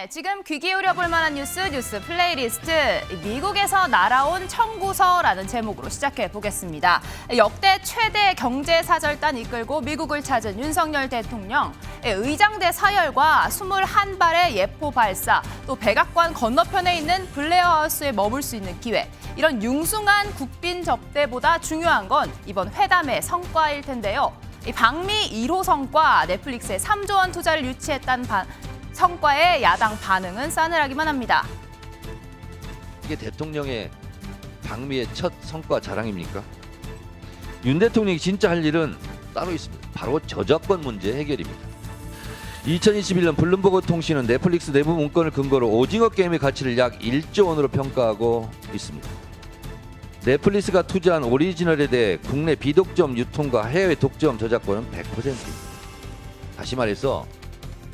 네, 지금 귀 기울여 볼 만한 뉴스 플레이리스트. 미국에서 날아온 청구서라는 제목으로 시작해 보겠습니다. 역대 최대 경제사절단 이끌고 미국을 찾은 윤석열 대통령. 의장대 사열과 21발의 예포 발사, 또 백악관 건너편에 있는 블레어 하우스에 머물 수 있는 기회. 이런 융숭한 국빈 접대보다 중요한 건 이번 회담의 성과일 텐데요. 방미 1호 성과, 넷플릭스에 3조 원 투자를 유치했다는 성과에 야당 반응은 싸늘하기만 합니다. 이게 대통령의 방미의 첫 성과 자랑입니까? 윤 대통령이 진짜 할 일은 따로 있습니다. 바로 저작권 문제 해결입니다. 2021년 블룸버그 통신은 넷플릭스 내부 문건을 근거로 오징어 게임의 가치를 약 1조 원으로 평가하고 있습니다. 넷플릭스가 투자한 오리지널에 대해 국내 비독점 유통과 해외 독점 저작권은 100%입니다. 다시 말해서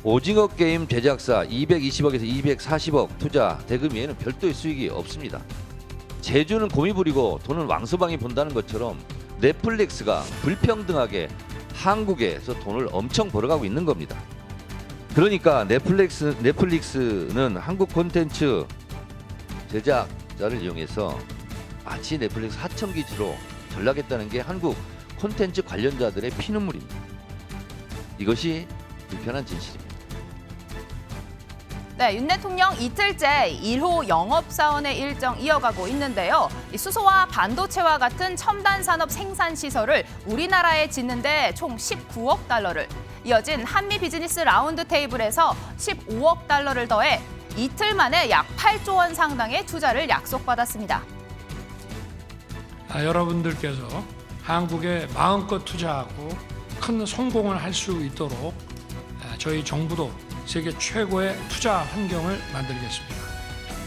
오징어 게임 제작사 220억에서 240억 투자 대금 외에는 별도의 수익이 없습니다. 제주는 곰이 부리고 돈은 왕서방이 본다는 것처럼 넷플릭스가 불평등하게 한국에서 돈을 엄청 벌어가고 있는 겁니다. 그러니까 넷플릭스는 한국 콘텐츠 제작자를 이용해서 마치 넷플릭스 하청기지로 전락했다는 게 한국 콘텐츠 관련자들의 피눈물입니다. 이것이 불편한 진실입니다. 네, 윤 대통령 이틀째 1호 영업사원의 일정 이어가고 있는데요. 수소와 반도체와 같은 첨단 산업 생산 시설을 우리나라에 짓는데 총 19억 달러를, 이어진 한미 비즈니스 라운드 테이블에서 15억 달러를 더해 이틀 만에 약 8조 원 상당의 투자를 약속받았습니다. 여러분들께서 한국에 마음껏 투자하고 큰 성공을 할 수 있도록 저희 정부도 세계 최고의 투자 환경을 만들겠습니다.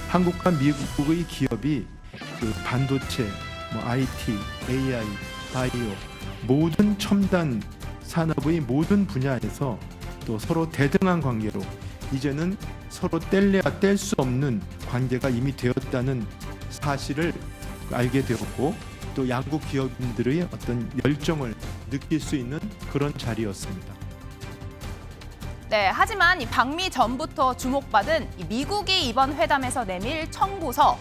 한국과 미국의 기업이 그 반도체, IT, AI, 바이오 모든 첨단 산업의 모든 분야에서 또 서로 대등한 관계로 이제는 서로 뗄래야 뗄 수 없는 관계가 이미 되었다는 사실을 알게 되었고, 또 양국 기업인들의 어떤 열정을 느낄 수 있는 그런 자리였습니다. 네, 하지만 이 방미 전부터 주목받은 미국이 이번 회담에서 내밀 청구서,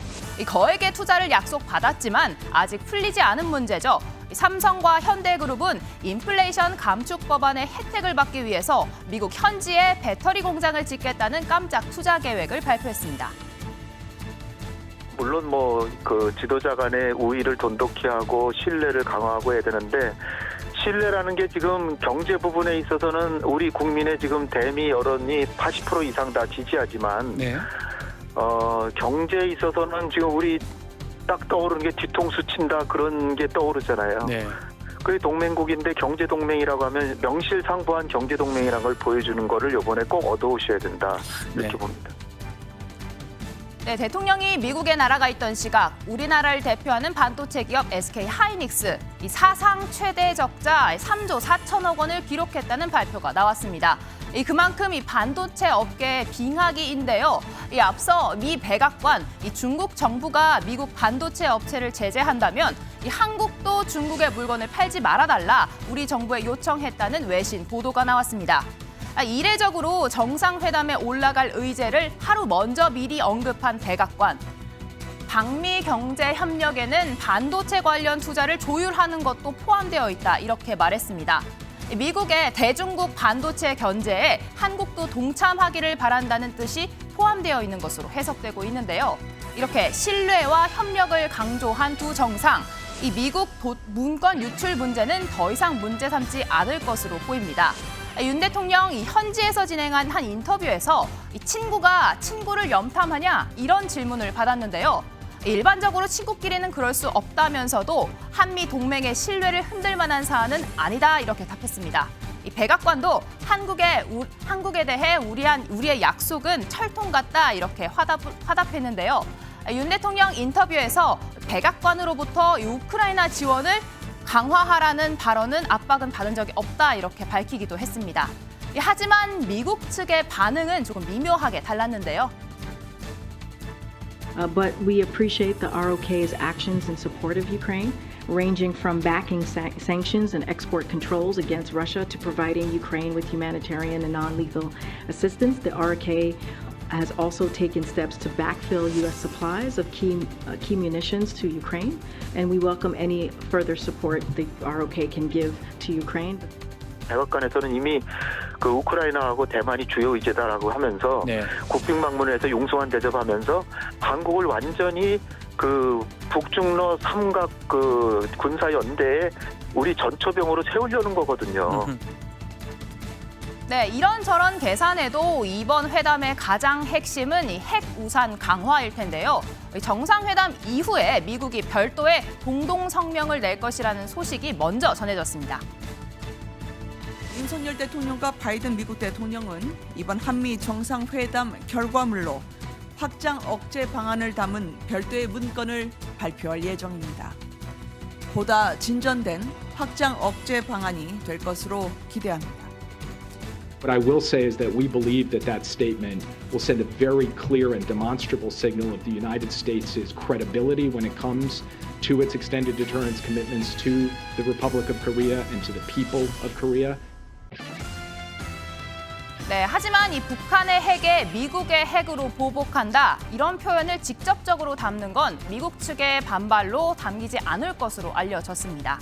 거액의 투자를 약속받았지만 아직 풀리지 않은 문제죠. 삼성과 현대그룹은 인플레이션 감축 법안의 혜택을 받기 위해서 미국 현지에 배터리 공장을 짓겠다는 깜짝 투자 계획을 발표했습니다. 물론 그 지도자 간의 우위를 돈독히 하고 신뢰를 강화하고 해야 되는데, 신뢰라는 게 지금 경제 부분에 있어서는 우리 국민의 지금 대미 여론이 80% 이상 다 지지하지만, 네. 경제에 있어서는 지금 우리 딱 떠오르는 게 뒤통수 친다, 그런 게 떠오르잖아요. 네. 그게 동맹국인데 경제 동맹이라고 하면 명실상부한 경제 동맹이라는 걸 보여주는 거를 이번에 꼭 얻어오셔야 된다, 이렇게 네. 봅니다. 네, 대통령이 미국에 날아가 있던 시각, 우리나라를 대표하는 반도체 기업 SK 하이닉스, 이 사상 최대 적자 3조 4천억 원을 기록했다는 발표가 나왔습니다. 그만큼 이 반도체 업계의 빙하기인데요. 앞서 미 백악관, 이 중국 정부가 미국 반도체 업체를 제재한다면 이 한국도 중국의 물건을 팔지 말아달라 우리 정부에 요청했다는 외신 보도가 나왔습니다. 이례적으로 정상회담에 올라갈 의제를 하루 먼저 미리 언급한 백악관. 방미 경제 협력에는 반도체 관련 투자를 조율하는 것도 포함되어 있다, 이렇게 말했습니다. 미국의 대중국 반도체 견제에 한국도 동참하기를 바란다는 뜻이 포함되어 있는 것으로 해석되고 있는데요. 이렇게 신뢰와 협력을 강조한 두 정상, 이 미국 문건 유출 문제는 더 이상 문제 삼지 않을 것으로 보입니다. 윤 대통령 현지에서 진행한 한 인터뷰에서 친구가 친구를 염탐하냐, 이런 질문을 받았는데요. 일반적으로 친구끼리는 그럴 수 없다면서도 한미 동맹의 신뢰를 흔들 만한 사안은 아니다, 이렇게 답했습니다. 이 백악관도 한국에 대해 우리의 약속은 철통 같다, 이렇게 화답했는데요. 윤 대통령 인터뷰에서 백악관으로부터 우크라이나 지원을 강화하라는 발언은 압박은 받은 적이 없다, 이렇게 밝히기도 했습니다. 하지만 미국 측의 반응은 조금 미묘하게 달랐는데요. But we appreciate the ROK's actions in support of Ukraine, ranging from backing sanctions and export controls against Russia to providing Ukraine with humanitarian and non-lethal assistance. The ROK has also taken steps to backfill U.S. supplies of key munitions to Ukraine, and we welcome any further support the ROK can give to Ukraine. 백악관에서는 이미 그 우크라이나하고 대만이 주요 의제다라고 하면서 네. 국빈 방문에서 용서한 대접하면서 한국을 완전히 그 북중러 삼각 그 군사 연대에 우리 전초병으로 세우려는 거거든요. 네, 이런저런 계산에도 이번 회담의 가장 핵심은 이 핵 우산 강화일 텐데요. 정상회담 이후에 미국이 별도의 공동 성명을 낼 것이라는 소식이 먼저 전해졌습니다. 윤석열 대통령과 바이든 미국 대통령은 이번 한미 정상회담 결과물로 확장 억제 방안을 담은 별도의 문건을 발표할 예정입니다. 보다 진전된 확장 억제 방안이 될 것으로 기대합니다. What I will say is that we believe that that statement will send a very clear and demonstrable signal of the United States' credibility when it comes to its extended deterrence commitments to the Republic of Korea and to the people of Korea. 네, 하지만 이 북한의 핵에 미국의 핵으로 보복한다 이런 표현을 직접적으로 담는 건 미국 측의 반발로 담기지 않을 것으로 알려졌습니다.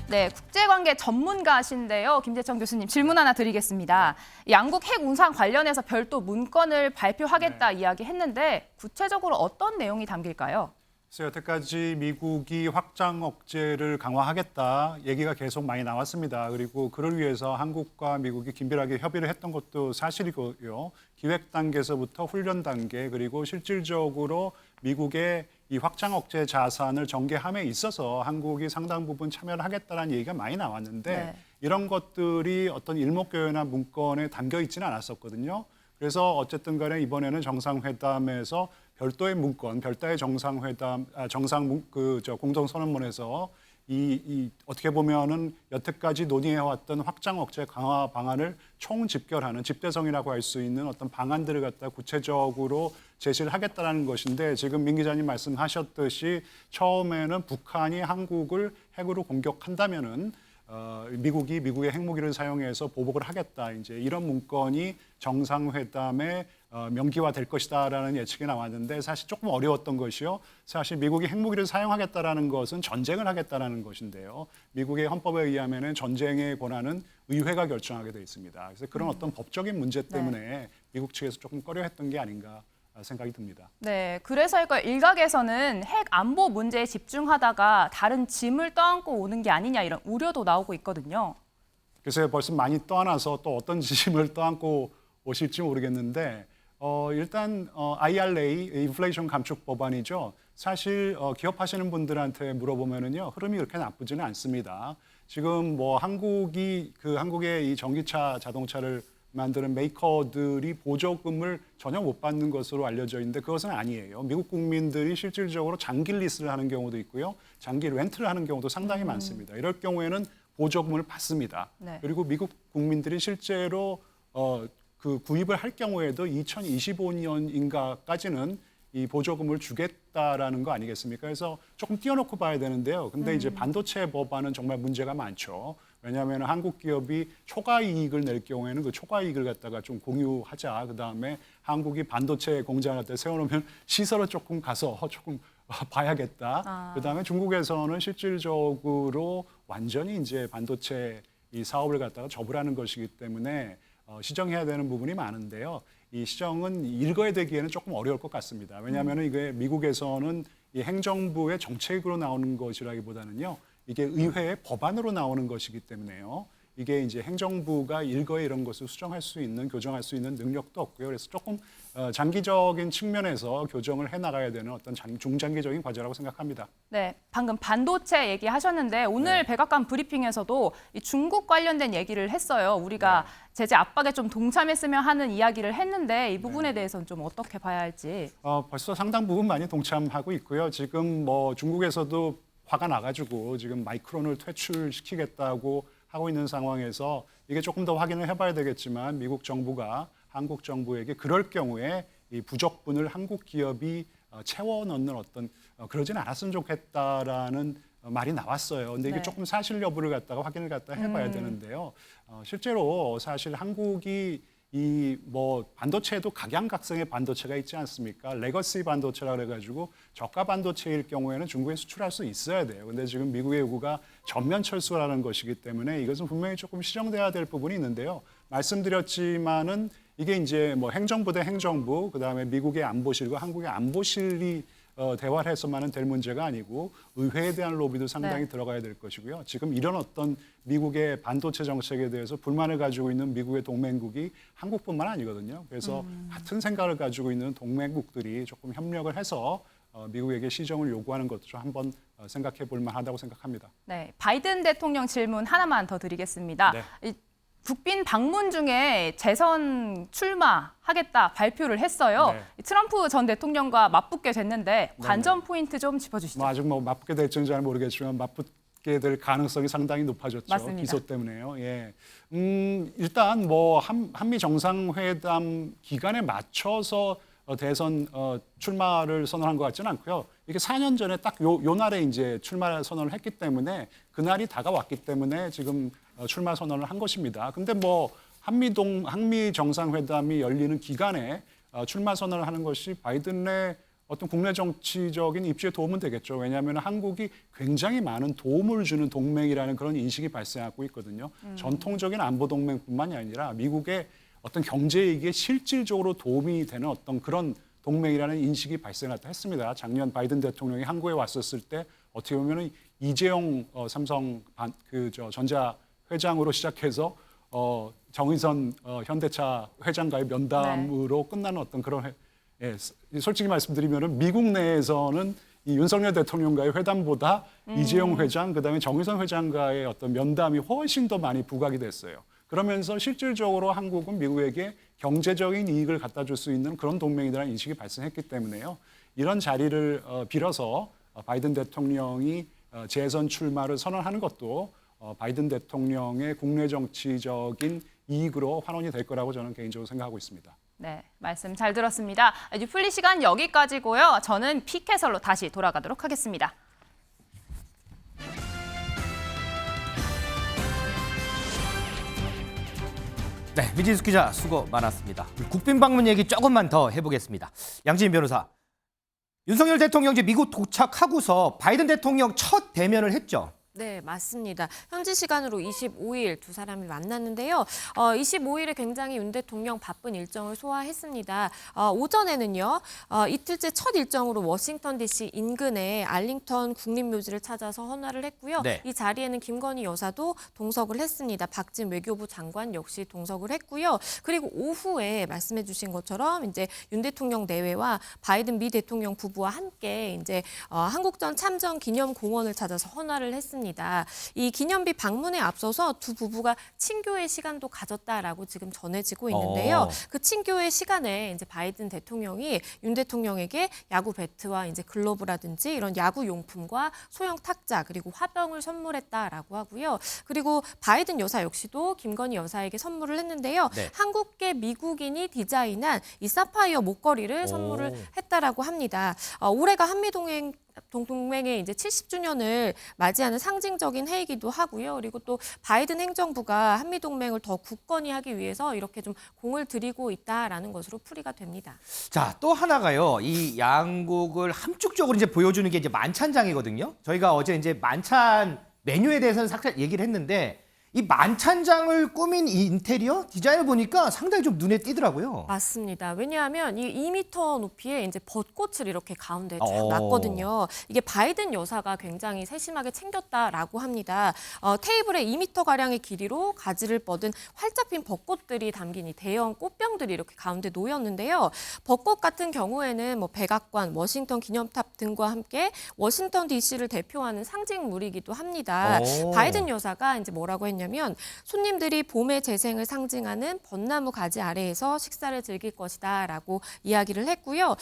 네, 국제관계 전문가신데요. 김재청 교수님 질문 하나 드리겠습니다. 양국 핵 운상 관련해서 별도 문건을 발표하겠다 이야기했는데 구체적으로 어떤 내용이 담길까요? 그래서 여태까지 미국이 확장 억제를 강화하겠다 얘기가 계속 많이 나왔습니다. 그리고 그를 위해서 한국과 미국이 긴밀하게 협의를 했던 것도 사실이고요. 기획 단계에서부터 훈련 단계 그리고 실질적으로 미국의 이 확장 억제 자산을 전개함에 있어서 한국이 상당 부분 참여를 하겠다는 얘기가 많이 나왔는데 네. 이런 것들이 어떤 일목요연한 문건에 담겨 있지는 않았었거든요. 그래서 어쨌든 간에 이번에는 정상회담에서 별도의 문건, 별도의 정상회담, 공동선언문에서 이 어떻게 보면은 여태까지 논의해왔던 확장 억제 강화 방안을 총집결하는 집대성이라고 할 수 있는 어떤 방안들을 갖다 구체적으로 제시를 하겠다는 것인데 지금 민 기자님 말씀하셨듯이 처음에는 북한이 한국을 핵으로 공격한다면은 미국이 미국의 핵무기를 사용해서 보복을 하겠다. 이제 이런 문건이 정상회담의 명기화될 것이다라는 예측이 나왔는데 사실 조금 어려웠던 것이요. 사실 미국이 핵무기를 사용하겠다라는 것은 전쟁을 하겠다라는 것인데요. 미국의 헌법에 의하면은 전쟁의 권한은 의회가 결정하게 돼 있습니다. 그래서 그런 어떤 법적인 문제 때문에 미국 측에서 조금 꺼려했던 게 아닌가 생각이 듭니다. 네, 그래서 일각에서는 핵 안보 문제에 집중하다가 다른 짐을 떠안고 오는 게 아니냐 이런 우려도 나오고 있거든요. 그래서 벌써 많이 떠안아서 또 어떤 짐을 떠안고 오실지 모르겠는데 일단 IRA, 인플레이션 감축 법안이죠. 사실 기업하시는 분들한테 물어보면은요 흐름이 그렇게 나쁘지는 않습니다. 지금 뭐 한국의 이 전기차 자동차를 만드는 메이커들이 보조금을 전혀 못 받는 것으로 알려져 있는데 그것은 아니에요. 미국 국민들이 실질적으로 장기 리스를 하는 경우도 있고요. 장기 렌트를 하는 경우도 상당히 많습니다. 이럴 경우에는 보조금을 받습니다. 네. 그리고 미국 국민들이 실제로 그 구입을 할 경우에도 2025년인가까지는 이 보조금을 주겠다라는 거 아니겠습니까? 그래서 조금 띄워놓고 봐야 되는데요. 근데 이제 반도체 법안은 정말 문제가 많죠. 왜냐하면 한국 기업이 초과 이익을 낼 경우에는 그 초과 이익을 갖다가 좀 공유하자. 그다음에 한국이 반도체 공장을 갖다 세워놓으면 시설을 조금 가서 조금 봐야겠다. 그다음에 중국에서는 실질적으로 완전히 이제 반도체 이 사업을 갖다가 접으라는 것이기 때문에 시정해야 되는 부분이 많은데요. 이 시정은 일거에 되기에는 조금 어려울 것 같습니다. 왜냐하면 이게 미국에서는 이 행정부의 정책으로 나오는 것이라기보다는요. 이게 의회의 법안으로 나오는 것이기 때문에요. 이게 이제 행정부가 일거에 이런 것을 수정할 수 있는, 교정할 수 있는 능력도 없고요. 그래서 조금 장기적인 측면에서 교정을 해나가야 되는 어떤 중장기적인 과제라고 생각합니다. 네, 방금 반도체 얘기하셨는데 오늘 백악관 브리핑에서도 이 중국 관련된 얘기를 했어요. 우리가 제재 압박에 좀 동참했으면 하는 이야기를 했는데 이 부분에 대해서는 좀 어떻게 봐야 할지. 벌써 상당 부분 많이 동참하고 있고요. 지금 뭐 중국에서도 화가 나가지고 지금 마이크론을 퇴출시키겠다고 하고 있는 상황에서 이게 조금 더 확인을 해봐야 되겠지만 미국 정부가 한국 정부에게 그럴 경우에 이 부적분을 한국 기업이 채워 넣는 어떤 그러지는 않았으면 좋겠다라는 말이 나왔어요. 근데 이게 조금 사실 여부를 갖다가 확인을 갖다 해봐야 되는데요. 실제로 사실 한국이 이 뭐 반도체에도 각양각색의 반도체가 있지 않습니까? 레거시 반도체라 그래가지고 저가 반도체일 경우에는 중국에 수출할 수 있어야 돼요. 근데 지금 미국의 요구가 전면 철수라는 것이기 때문에 이것은 분명히 조금 시정돼야 될 부분이 있는데요. 말씀드렸지만은 이게 이제 뭐 행정부 대 행정부, 그다음에 미국의 안보실과 한국의 안보실이 대화를 해서만은 될 문제가 아니고 의회에 대한 로비도 상당히 네. 들어가야 될 것이고요. 지금 이런 어떤 미국의 반도체 정책에 대해서 불만을 가지고 있는 미국의 동맹국이 한국뿐만 아니거든요. 그래서 같은 생각을 가지고 있는 동맹국들이 조금 협력을 해서 미국에게 시정을 요구하는 것도 좀 한번 생각해 볼 만하다고 생각합니다. 네, 바이든 대통령 질문 하나만 더 드리겠습니다. 네. 이 국빈 방문 중에 재선 출마하겠다 발표를 했어요. 네. 이 트럼프 전 대통령과 맞붙게 됐는데 관전 포인트 좀 짚어주시죠. 뭐 아직 뭐 맞붙게 될지는 잘 모르겠지만 맞붙게 될 가능성이 상당히 높아졌죠. 맞습니다. 기소 때문에요. 예. 일단 뭐 한미 정상회담 기간에 맞춰서 대선 출마를 선언한 것 같지는 않고요. 이게 4년 전에 딱 요 날에 이제 출마 선언을 했기 때문에 그날이 다가왔기 때문에 지금 출마 선언을 한 것입니다. 근데 뭐 한미 정상회담이 열리는 기간에 출마 선언을 하는 것이 바이든의 어떤 국내 정치적인 입지에 도움은 되겠죠. 왜냐하면 한국이 굉장히 많은 도움을 주는 동맹이라는 그런 인식이 발생하고 있거든요. 전통적인 안보 동맹뿐만이 아니라 미국의 어떤 경제 이익에 실질적으로 도움이 되는 어떤 그런 동맹이라는 인식이 발생했다 했습니다. 작년 바이든 대통령이 한국에 왔었을 때 어떻게 보면 이재용 삼성 전자 회장으로 시작해서 정의선 현대차 회장과의 면담으로 끝나는 어떤 그런 솔직히 말씀드리면 미국 내에서는 이 윤석열 대통령과의 회담보다 이재용 회장 그다음에 정의선 회장과의 어떤 면담이 훨씬 더 많이 부각이 됐어요. 그러면서 실질적으로 한국은 미국에게 경제적인 이익을 갖다 줄 수 있는 그런 동맹이라는 인식이 발생했기 때문에요. 이런 자리를 빌어서 바이든 대통령이 재선 출마를 선언하는 것도 바이든 대통령의 국내 정치적인 이익으로 환원이 될 거라고 저는 개인적으로 생각하고 있습니다. 네, 말씀 잘 들었습니다. 뉴플리 시간 여기까지고요. 저는 피해설로 다시 돌아가도록 하겠습니다. 네, 미진숙 기자 수고 많았습니다. 국빈 방문 얘기 조금만 더 해보겠습니다. 양지인 변호사, 윤석열 대통령 이제 미국 도착하고서 바이든 대통령 첫 대면을 했죠. 네, 맞습니다. 현지 시간으로 25일 두 사람이 만났는데요. 25일에 굉장히 윤 대통령 바쁜 일정을 소화했습니다. 오전에는요, 이틀째 첫 일정으로 워싱턴 DC 인근의 알링턴 국립묘지를 찾아서 헌화를 했고요. 네. 이 자리에는 김건희 여사도 동석을 했습니다. 박진 외교부 장관 역시 동석을 했고요. 그리고 오후에 말씀해 주신 것처럼 이제 윤 대통령 내외와 바이든 미 대통령 부부와 함께 이제 한국전 참전 기념 공원을 찾아서 헌화를 했습니다. 이 기념비 방문에 앞서서 두 부부가 친교의 시간도 가졌다라고 지금 전해지고 있는데요. 그 친교의 시간에 이제 바이든 대통령이 윤 대통령에게 야구 배트와 이제 글러브라든지 이런 야구 용품과 소형 탁자 그리고 화병을 선물했다라고 하고요. 그리고 바이든 여사 역시도 김건희 여사에게 선물을 했는데요. 네. 한국계 미국인이 디자인한 이 사파이어 목걸이를 선물을 했다라고 합니다. 올해가 한미 동맹의 이제 70주년을 맞이하는 상징적인 해이기도 하고요. 그리고 또 바이든 행정부가 한미 동맹을 더 굳건히 하기 위해서 이렇게 좀 공을 들이고 있다라는 것으로 풀이가 됩니다. 자, 또 하나가요. 이 양국을 함축적으로 이제 보여주는 게 이제 만찬장이거든요. 저희가 어제 이제 만찬 메뉴에 대해서는 살짝 얘기를 했는데 이 만찬장을 꾸민 이 인테리어 디자인을 보니까 상당히 좀 눈에 띄더라고요. 맞습니다. 왜냐하면 이 2m 높이의 이제 벚꽃을 이렇게 가운데 쫙 놨거든요. 이게 바이든 여사가 굉장히 세심하게 챙겼다라고 합니다. 테이블에 2m 가량의 길이로 가지를 뻗은 활짝 핀 벚꽃들이 담긴 이 대형 꽃병들이 이렇게 가운데 놓였는데요. 벚꽃 같은 경우에는 뭐 백악관, 워싱턴 기념탑 등과 함께 워싱턴 DC를 대표하는 상징물이기도 합니다. 바이든 여사가 이제 뭐라고 했냐면 손님들이 봄의 재생을 상징하는 벚나무 가지 아래에서 식사를 즐길 것이다라고 이야기를 했고요.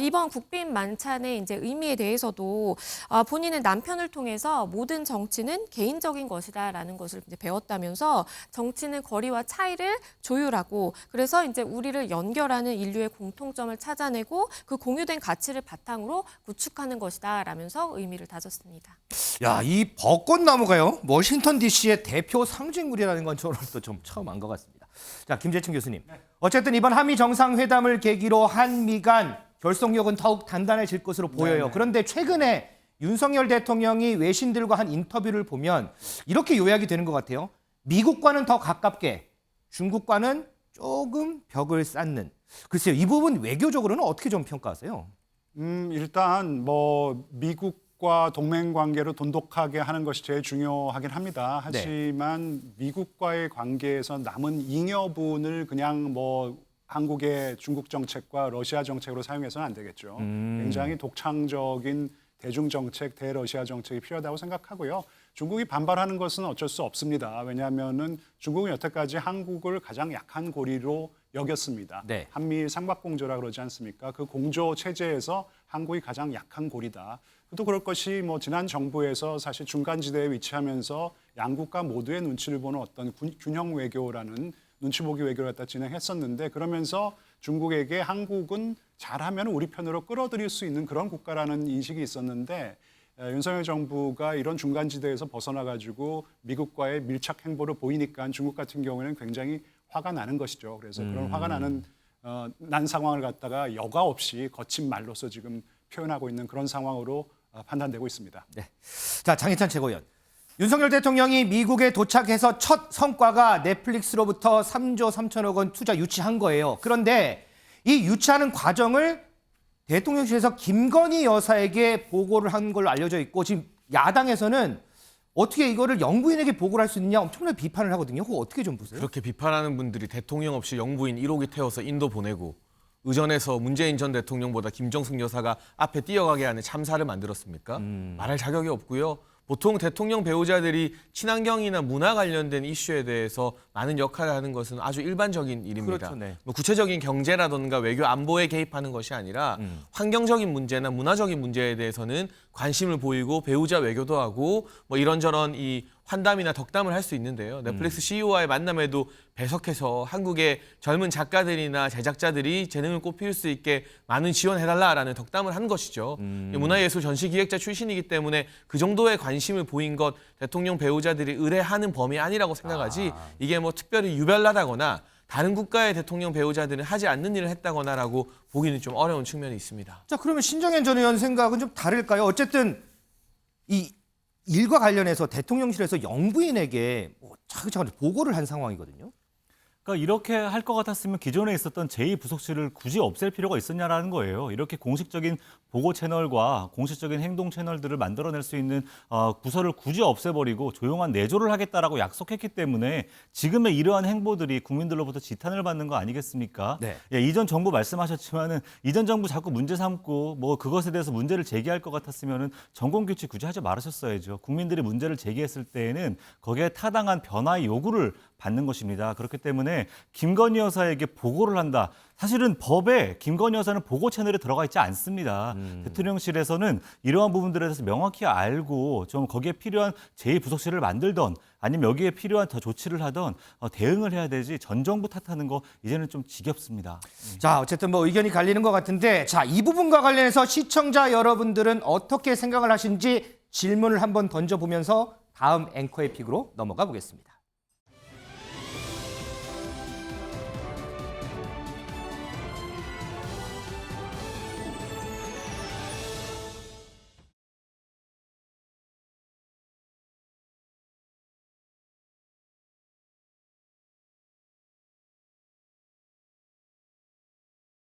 이번 국빈 만찬의 이제 의미에 대해서도 본인은 남편을 통해서 모든 정치는 개인적인 것이다라는 것을 이제 배웠다면서 정치는 거리와 차이를 조율하고 그래서 이제 우리를 연결하는 인류의 공통점을 찾아내고 그 공유된 가치를 바탕으로 구축하는 것이다라면서 의미를 다졌습니다. 야, 이 벚꽃나무가요. 워싱턴 DC의 대표 상징물이라는 건 저는 또 좀 처음 안 것 같습니다. 자, 김재춘 교수님. 어쨌든 이번 한미 정상회담을 계기로 한미 간 결속력은 더욱 단단해질 것으로 보여요. 네네. 그런데 최근에 윤석열 대통령이 외신들과 한 인터뷰를 보면 이렇게 요약이 되는 것 같아요. 미국과는 더 가깝게, 중국과는 조금 벽을 쌓는. 글쎄요, 이 부분 외교적으로는 어떻게 좀 평가하세요? 일단 뭐 미국과 동맹 관계를 돈독하게 하는 것이 제일 중요하긴 합니다. 하지만 미국과의 관계에서 남은 잉여분을 그냥 뭐 한국의 중국 정책과 러시아 정책으로 사용해서는 안 되겠죠. 굉장히 독창적인 대중 정책, 대러시아 정책이 필요하다고 생각하고요. 중국이 반발하는 것은 어쩔 수 없습니다. 왜냐하면은 중국은 여태까지 한국을 가장 약한 고리로 여겼습니다. 네. 한미일 삼각공조라 그러지 않습니까? 그 공조 체제에서 한국이 가장 약한 고리다. 또 그럴 것이 뭐 지난 정부에서 사실 중간지대에 위치하면서 양국가 모두의 눈치를 보는 어떤 균형 외교라는 눈치 보기 외교를 갖다 진행했었는데 그러면서 중국에게 한국은 잘하면 우리 편으로 끌어들일 수 있는 그런 국가라는 인식이 있었는데 윤석열 정부가 이런 중간지대에서 벗어나가지고 미국과의 밀착 행보를 보이니까 중국 같은 경우에는 굉장히 화가 나는 것이죠. 그래서 그런 화가 나는 난 상황을 갖다가 여과 없이 거친 말로서 지금 표현하고 있는 그런 상황으로 판단되고 있습니다. 네. 자, 장희찬 최고위원. 윤석열 대통령이 미국에 도착해서 첫 성과가 넷플릭스로부터 3조 3천억 원 투자 유치한 거예요. 그런데 이 유치하는 과정을 대통령실에서 김건희 여사에게 보고를 한 걸로 알려져 있고 지금 야당에서는 어떻게 이거를 영부인에게 보고를 할 수 있느냐 엄청나게 비판을 하거든요. 그거 어떻게 좀 보세요? 그렇게 비판하는 분들이 대통령 없이 영부인 1호기 태워서 인도 보내고 의전에서 문재인 전 대통령보다 김정숙 여사가 앞에 뛰어가게 하는 참사를 만들었습니까? 말할 자격이 없고요. 보통 대통령 배우자들이 친환경이나 문화 관련된 이슈에 대해서 많은 역할을 하는 것은 아주 일반적인 일입니다. 그렇죠, 네. 뭐 구체적인 경제라든가 외교 안보에 개입하는 것이 아니라 환경적인 문제나 문화적인 문제에 대해서는 관심을 보이고 배우자 외교도 하고 뭐 이런저런 이 환담이나 덕담을 할 수 있는데요. 넷플릭스 CEO와의 만남에도 배석해서 한국의 젊은 작가들이나 제작자들이 재능을 꽃피울 수 있게 많은 지원해달라라는 덕담을 한 것이죠. 문화예술 전시기획자 출신이기 때문에 그 정도의 관심을 보인 것 대통령 배우자들이 의뢰하는 범위 아니라고 생각하지 이게 뭐 특별히 유별나다거나 다른 국가의 대통령 배우자들은 하지 않는 일을 했다거나라고 보기는 좀 어려운 측면이 있습니다. 자, 그러면 신정현 전 의원 생각은 좀 다를까요? 어쨌든 이 일과 관련해서 대통령실에서 영부인에게 차근차근 보고를 한 상황이거든요. 그러니까 이렇게 할 것 같았으면 기존에 있었던 제2부속실을 굳이 없앨 필요가 있었냐라는 거예요. 이렇게 공식적인 보고 채널과 공식적인 행동 채널들을 만들어낼 수 있는 부서를 굳이 없애버리고 조용한 내조를 하겠다라고 약속했기 때문에 지금의 이러한 행보들이 국민들로부터 지탄을 받는 거 아니겠습니까? 네. 예, 이전 정부 말씀하셨지만은 이전 정부 자꾸 문제 삼고 뭐 그것에 대해서 문제를 제기할 것 같았으면은 정권교체 굳이 하지 말으셨어야죠. 국민들이 문제를 제기했을 때에는 거기에 타당한 변화의 요구를 받는 것입니다. 그렇기 때문에 김건희 여사에게 보고를 한다. 사실은 법에 김건희 여사는 보고 채널에 들어가 있지 않습니다. 대통령실에서는 이러한 부분들에 대해서 명확히 알고 좀 거기에 필요한 제2부속실을 만들던 아니면 여기에 필요한 더 조치를 하던 대응을 해야 되지 전 정부 탓하는 거 이제는 좀 지겹습니다. 자, 어쨌든 뭐 의견이 갈리는 것 같은데 자, 이 부분과 관련해서 시청자 여러분들은 어떻게 생각을 하시는지 질문을 한번 던져보면서 다음 앵커의 픽으로 넘어가 보겠습니다.